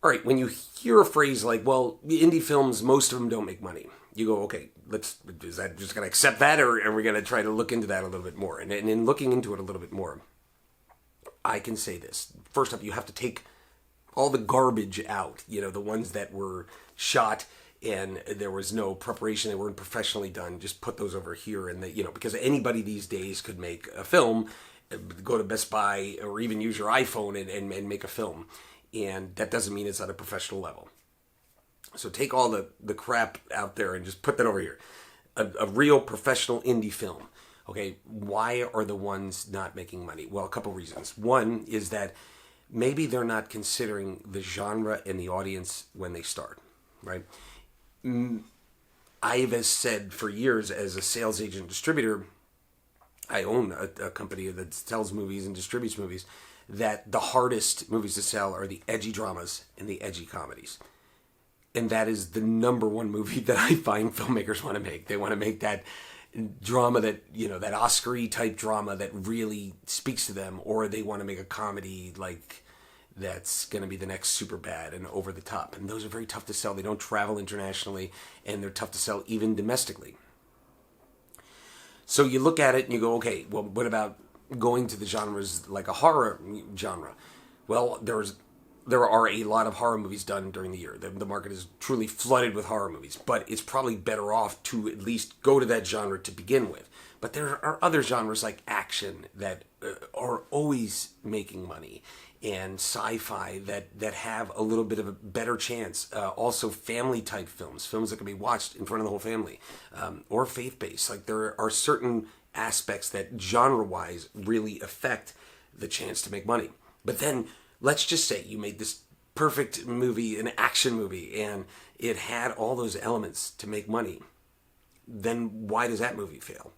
All right, when you hear a phrase like, well, indie films, most of them don't make money, you go, okay, is that just going to accept that, or are we going to try to look into that a little bit more? And in looking into it a little bit more, I can say this. First up, you have to take all the garbage out, the ones that were shot and there was no preparation, they weren't professionally done. Just put those over here, and because anybody these days could make a film, go to Best Buy or even use your iPhone and make a film. And that doesn't mean it's at a professional level. So take all the crap out there and just put that over here. A real professional indie film. Okay, why are the ones not making money? Well, a couple reasons. One is that maybe they're not considering the genre and the audience when they start, right? I've said for years as a sales agent distributor, I own a company that sells movies and distributes movies, that the hardest movies to sell are the edgy dramas and the edgy comedies. And that is the number one movie that I find filmmakers want to make. They want to make that drama that, that Oscar-y type drama that really speaks to them, or they want to make a comedy like that's going to be the next super bad and over the top. And those are very tough to sell. They don't travel internationally, and they're tough to sell even domestically. So you look at it and you go, okay, well, what about going to the genres like a horror genre? Well, there are a lot of horror movies done during the year. The market is truly flooded with horror movies, but it's probably better off to at least go to that genre to begin with. But there are other genres like action that are always making money, and sci-fi that have a little bit of a better chance. Also family type films that can be watched in front of the whole family, or faith-based. Like there are certain aspects that genre-wise really affect the chance to make money. But then let's just say you made this perfect movie, an action movie, and it had all those elements to make money. Then why does that movie fail?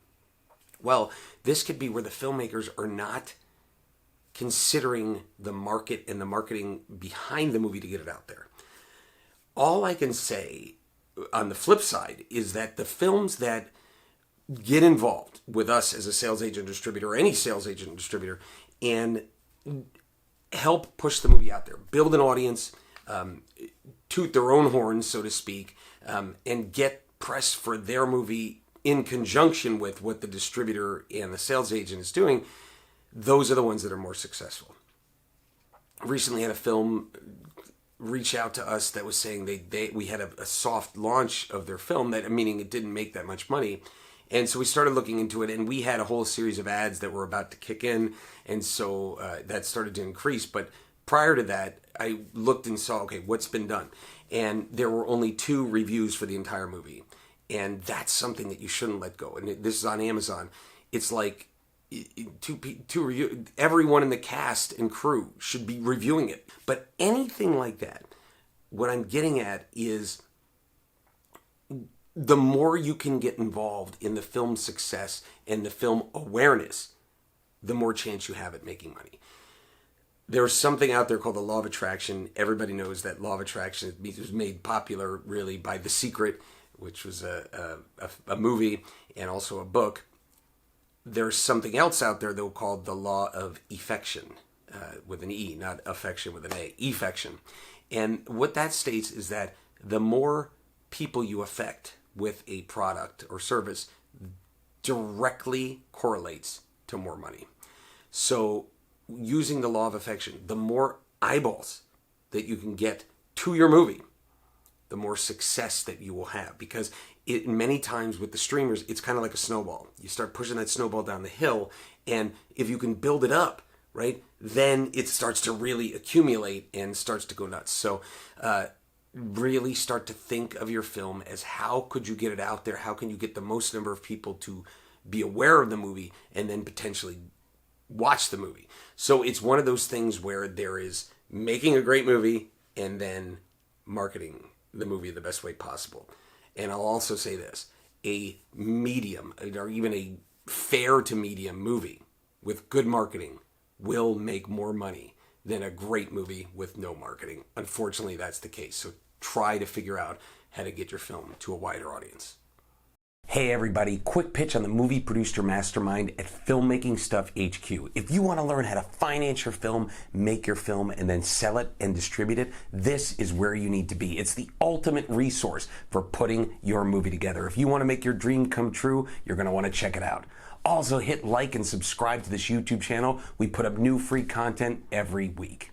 Well, this could be where the filmmakers are not considering the market and the marketing behind the movie to get it out there. All I can say on the flip side is that the films that get involved with us as a sales agent distributor, or any sales agent distributor, and help push the movie out there, build an audience, toot their own horns, so to speak, and get press for their movie in conjunction with what the distributor and the sales agent is doing, those are the ones that are more successful. I recently had a film reach out to us that was saying we had a soft launch of their film, that meaning it didn't make that much money. And so we started looking into it, and we had a whole series of ads that were about to kick in, and so that started to increase. But prior to that, I looked and saw, okay, what's been done? And there were only 2 reviews for the entire movie, and that's something that you shouldn't let go. And this is on Amazon. It's like two review. Everyone in the cast and crew should be reviewing it. But anything like that, what I'm getting at is, the more you can get involved in the film success and the film awareness, the more chance you have at making money. There's something out there called the law of attraction. Everybody knows that law of attraction was made popular really by The Secret, which was a movie and also a book. There's something else out there though called the law of effection, with an E, not affection with an A, effection. And what that states is that the more people you affect with a product or service directly correlates to more money. So using the law of affection, the more eyeballs that you can get to your movie, the more success that you will have. Because many times with the streamers, it's kind of like a snowball. You start pushing that snowball down the hill, and if you can build it up, right, then it starts to really accumulate and starts to go nuts. So really start to think of your film as, how could you get it out there? How can you get the most number of people to be aware of the movie and then potentially watch the movie? So it's one of those things where there is making a great movie and then marketing the movie the best way possible. And I'll also say this, a medium or even a fair to medium movie with good marketing will make more money than a great movie with no marketing. Unfortunately, that's the case. So try to figure out how to get your film to a wider audience. Hey everybody, quick pitch on the movie producer mastermind at Filmmaking Stuff HQ. If you want to learn how to finance your film, make your film, and then sell it and distribute it, this is where you need to be. It's the ultimate resource for putting your movie together. If you want to make your dream come true, you're going to want to check it out. Also hit like and subscribe to this YouTube channel. We put up new free content every week.